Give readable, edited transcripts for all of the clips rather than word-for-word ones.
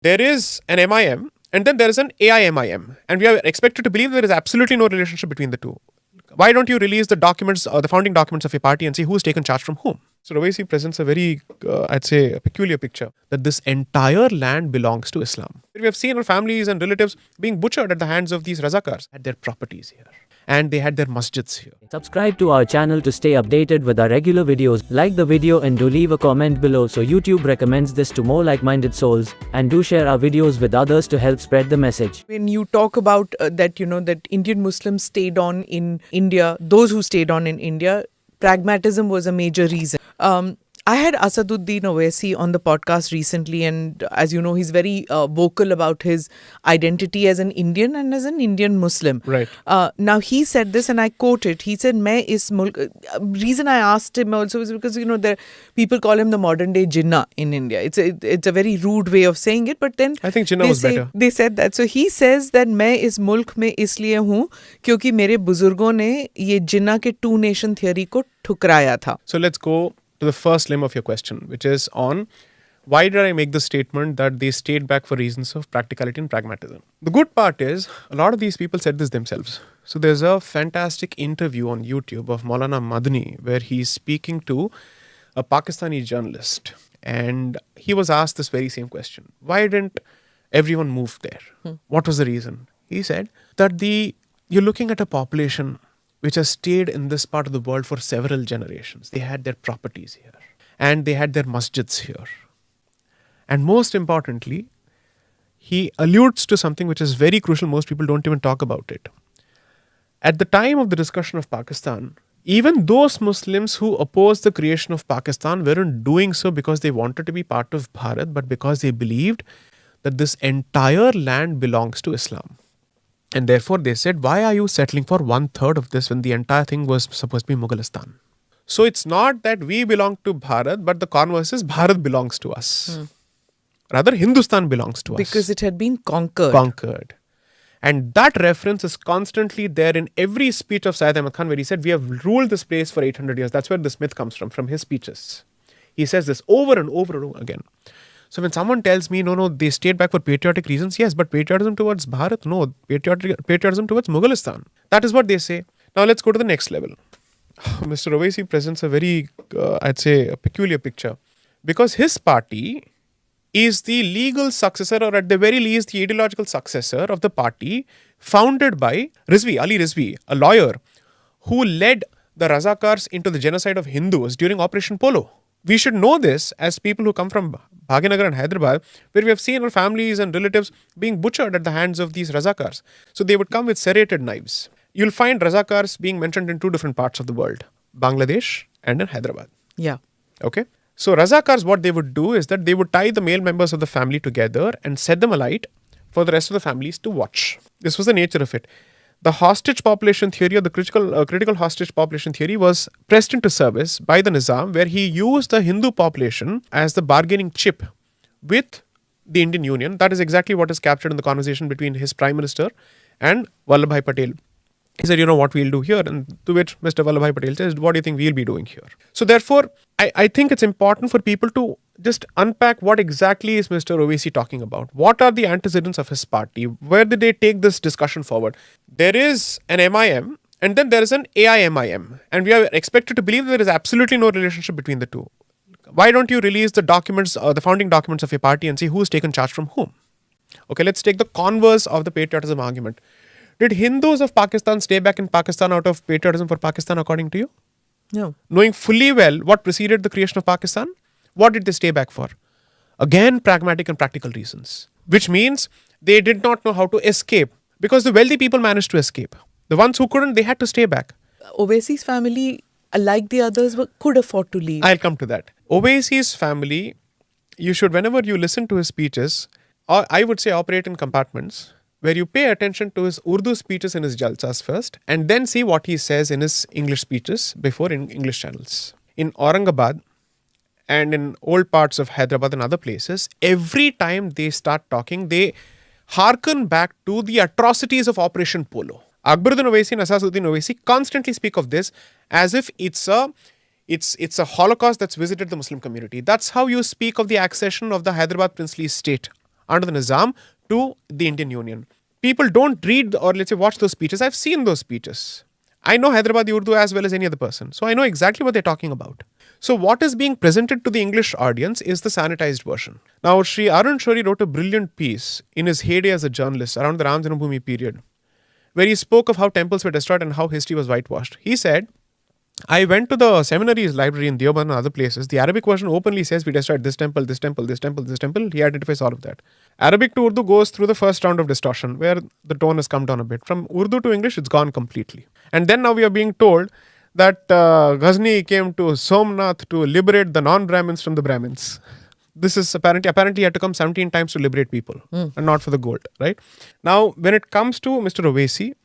There is an MIM and then there is an AIMIM. And we are expected to believe there is absolutely no relationship between the two. Why don't you release the documents or the founding documents of your party and see who's taken charge from whom? So Owaisi presents a very, I'd say, a peculiar picture that this entire land belongs to Islam. We have seen our families and relatives being butchered at the hands of these Razakars. Had their properties here. And they had their masjids here. Subscribe to our channel to stay updated with our regular videos. Like the video and do leave a comment below so YouTube recommends this to more like-minded souls. And do share our videos with others to help spread the message. When you talk about that Indian Muslims stayed on in India, those who stayed on in India, pragmatism was a major reason. I had Asaduddin Owaisi on the podcast recently, and as you know, he's very vocal about his identity as an Indian and as an Indian Muslim. Right. Now, he said this, and I quote it. He said, "Main is mulk." Reason I asked him also is because there people call him the modern day Jinnah in India. It's a very rude way of saying it, but then I think Jinnah was better. They said that. So he says that "Main is mulk mein isliye hoon kyunki mere buzurgon ne ye Jinnah ke two nation theory ko thukraya tha." So let's go to the first limb of your question, which is on why did I make the statement that they stayed back for reasons of practicality and pragmatism. The good part is a lot of these people said this themselves. So there's a fantastic interview on YouTube of Maulana Madni where he's speaking to a Pakistani journalist, and he was asked this very same question. Why didn't everyone move there? What was the reason? He said that you're looking at a population which has stayed in this part of the world for several generations. They had their properties here. And they had their masjids here. And most importantly, he alludes to something which is very crucial. Most people don't even talk about it. At the time of the discussion of Pakistan, even those Muslims who opposed the creation of Pakistan weren't doing so because they wanted to be part of Bharat, but because they believed that this entire land belongs to Islam. And therefore, they said, why are you settling for 1/3 of this when the entire thing was supposed to be Mughalistan? So it's not that we belong to Bharat, but the converse is Bharat belongs to us. Rather, Hindustan belongs to us. Because it had been conquered. Conquered. And that reference is constantly there in every speech of Syed Ahmad Khan where he said, we have ruled this place for 800 years. That's where this myth comes from his speeches. He says this over and over and over again. So when someone tells me, no, they stayed back for patriotic reasons, yes, but patriotism towards Bharat, no, patriotism towards Mughalistan. That is what they say. Now let's go to the next level. Mr. Owaisi presents a very, I'd say, a peculiar picture. Because his party is the legal successor, or at the very least, the ideological successor of the party founded by Ali Rizvi, a lawyer who led the Razakars into the genocide of Hindus during Operation Polo. We should know this as people who come from Bhaginagar and Hyderabad, where we have seen our families and relatives being butchered at the hands of these Razakars. So they would come with serrated knives. You'll find Razakars being mentioned in two different parts of the world, Bangladesh and in Hyderabad. Yeah. Okay. So Razakars, what they would do is that they would tie the male members of the family together and set them alight for the rest of the families to watch. This was the nature of it. The hostage population theory, or the critical hostage population theory, was pressed into service by the Nizam, where he used the Hindu population as the bargaining chip with the Indian Union. That is exactly what is captured in the conversation between his Prime Minister and Vallabhbhai Patel. He said, what we'll do here? And to which Mr. Vallabhbhai Patel says, what do you think we'll be doing here? So therefore, I think it's important for people to just unpack what exactly is Mr. Owaisi talking about. What are the antecedents of his party? Where did they take this discussion forward? There is an MIM and then there is an AIMIM. And we are expected to believe there is absolutely no relationship between the two. Why don't you release the documents or the founding documents of your party and see who's taken charge from whom? Okay, let's take the converse of the patriotism argument. Did Hindus of Pakistan stay back in Pakistan out of patriotism for Pakistan according to you? No. Knowing fully well what preceded the creation of Pakistan, what did they stay back for? Again, pragmatic and practical reasons. Which means they did not know how to escape. Because the wealthy people managed to escape. The ones who couldn't, they had to stay back. Owaisi's family, like the others, could afford to leave. I'll come to that. Owaisi's family, you should, whenever you listen to his speeches, or I would say operate in compartments, where you pay attention to his Urdu speeches in his jalsas first, and then see what he says in his English speeches before in English channels. In Aurangabad and in old parts of Hyderabad and other places, every time they start talking, they hearken back to the atrocities of Operation Polo. Akbaruddin Owaisi and Asaduddin Owaisi constantly speak of this as if it's a Holocaust that's visited the Muslim community. That's how you speak of the accession of the Hyderabad princely state under the Nizam to the Indian Union. People don't read or let's say watch those speeches. I've seen those speeches. I know Hyderabadi Urdu as well as any other person. So I know exactly what they're talking about. So what is being presented to the English audience is the sanitized version. Now, Sri Arun Shourie wrote a brilliant piece in his heyday as a journalist around the Ram Janmabhoomi period, where he spoke of how temples were destroyed and how history was whitewashed. He said, I went to the seminaries library in Deoband and other places. The Arabic version openly says we destroyed this temple, this temple, this temple, this temple. He identifies all of that. Arabic to Urdu goes through the first round of distortion where the tone has come down a bit. From Urdu to English, it's gone completely. And then now we are being told that Ghazni came to Somnath to liberate the non-Brahmins from the Brahmins. This is apparently he had to come 17 times to liberate people and not for the gold, right? Now, when it comes to Mr. Owaisi,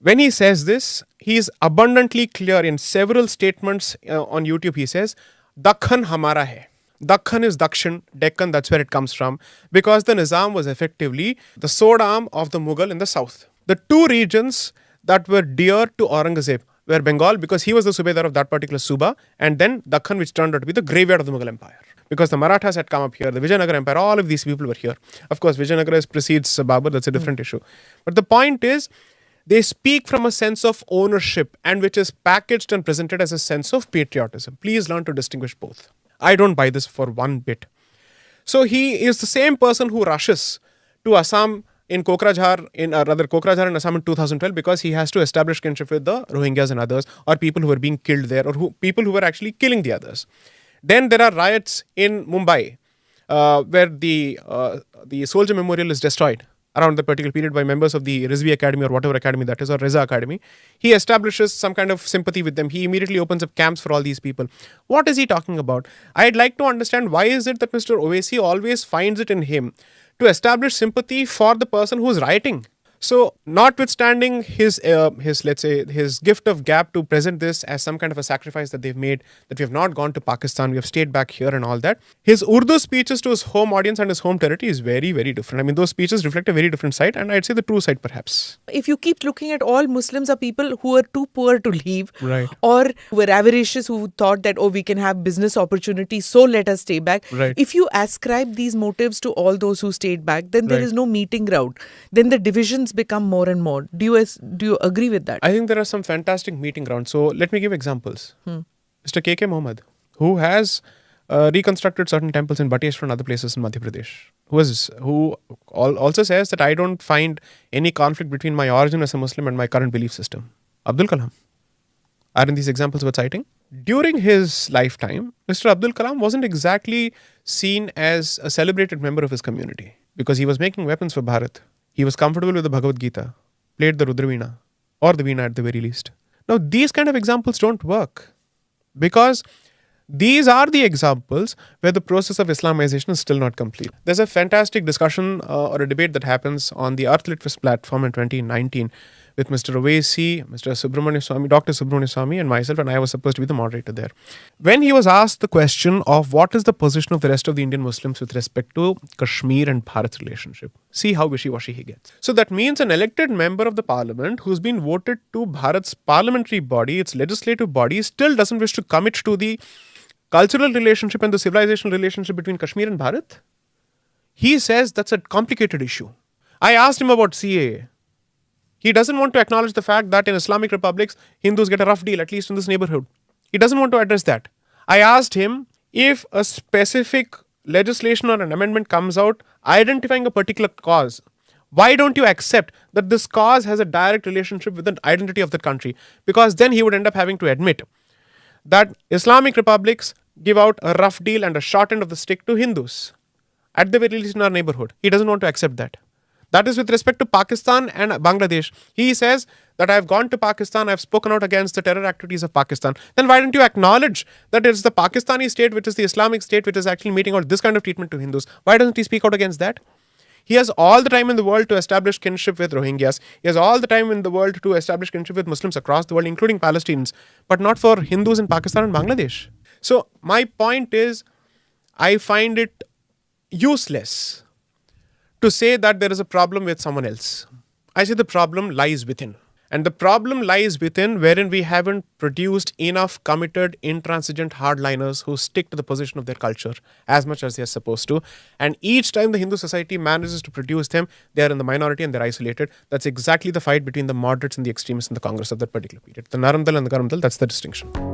when he says this, he is abundantly clear in several statements on YouTube. He says, Dakhan hamara hai. Dakhan is Dakshin, Deccan, that's where it comes from, because the Nizam was effectively the sword arm of the Mughal in the south. The two regions that were dear to Aurangzeb were Bengal, because he was the Subedar of that particular Suba, and then Dakhan, which turned out to be the graveyard of the Mughal Empire. Because the Marathas had come up here, the Vijayanagara Empire, all of these people were here. Of course, Vijayanagara precedes Babur, that's a different issue. But the point is, they speak from a sense of ownership and which is packaged and presented as a sense of patriotism. Please learn to distinguish both. I don't buy this for one bit. So he is the same person who rushes to Assam in Kokrajhar in Assam in 2012 because he has to establish kinship with the Rohingyas and others, or people who were being killed there, or people who were actually killing the others. Then there are riots in Mumbai where the soldier memorial is destroyed around that particular period by members of the Rizvi Academy or whatever academy that is, or Reza Academy. He establishes some kind of sympathy with them. He immediately opens up camps for all these people. What is he talking about? I'd like to understand why is it that Mr. Owaisi always finds it in him to establish sympathy for the person who's rioting. So, notwithstanding his let's say his gift of gab to present this as some kind of a sacrifice that they've made, that we have not gone to Pakistan, we have stayed back here and all that, his Urdu speeches to his home audience and his home territory is very, very different. I mean, those speeches reflect a very different side, and I'd say the true side perhaps. If you keep looking at all Muslims are people who are too poor to leave, right, or were avaricious, who thought that, oh, we can have business opportunities, so let us stay back. Right. If you ascribe these motives to all those who stayed back, then there is no meeting ground. Then the divisions become more and more. Do you agree with that? I think there are some fantastic meeting grounds. So let me give examples. Mr. K.K. Mohammed, who has reconstructed certain temples in Bateshwar and other places in Madhya Pradesh, who also says that I don't find any conflict between my origin as a Muslim and my current belief system. Abdul Kalam. Aren't these examples worth citing? During his lifetime, Mr. Abdul Kalam wasn't exactly seen as a celebrated member of his community because he was making weapons for Bharat. He was comfortable with the Bhagavad Gita, played the Rudraveena, or the Veena at the very least. Now, these kind of examples don't work because these are the examples where the process of Islamization is still not complete. There's a fantastic discussion or a debate that happens on the Earth Litfest platform in 2019 with Mr. Owaisi, Mr. Subramania Swamy, Dr. Subramania Swamy and myself, and I was supposed to be the moderator there. When he was asked the question of what is the position of the rest of the Indian Muslims with respect to Kashmir and Bharat's relationship, see how wishy-washy he gets. So that means an elected member of the parliament who's been voted to Bharat's parliamentary body, its legislative body, still doesn't wish to commit to the cultural relationship and the civilizational relationship between Kashmir and Bharat. He says that's a complicated issue. I asked him about CAA. He doesn't want to acknowledge the fact that in Islamic republics, Hindus get a rough deal, at least in this neighborhood. He doesn't want to address that. I asked him if a specific legislation or an amendment comes out identifying a particular cause, why don't you accept that this cause has a direct relationship with the identity of the country? Because then he would end up having to admit that Islamic republics give out a rough deal and a short end of the stick to Hindus, at the very least in our neighborhood. He doesn't want to accept that. That is with respect to Pakistan and Bangladesh. He says that I have gone to Pakistan, I have spoken out against the terror activities of Pakistan. Then why don't you acknowledge that it's the Pakistani state, which is the Islamic state, which is actually meting out this kind of treatment to Hindus? Why doesn't he speak out against that? He has all the time in the world to establish kinship with Rohingyas. He has all the time in the world to establish kinship with Muslims across the world, including Palestinians, but not for Hindus in Pakistan and Bangladesh. So my point is, I find it useless to say that there is a problem with someone else. I say the problem lies within. And the problem lies within, wherein we haven't produced enough committed, intransigent hardliners who stick to the position of their culture as much as they are supposed to. And each time the Hindu society manages to produce them, they are in the minority and they're isolated. That's exactly the fight between the moderates and the extremists in the Congress of that particular period. The Naram Dal and the Garam Dal, that's the distinction.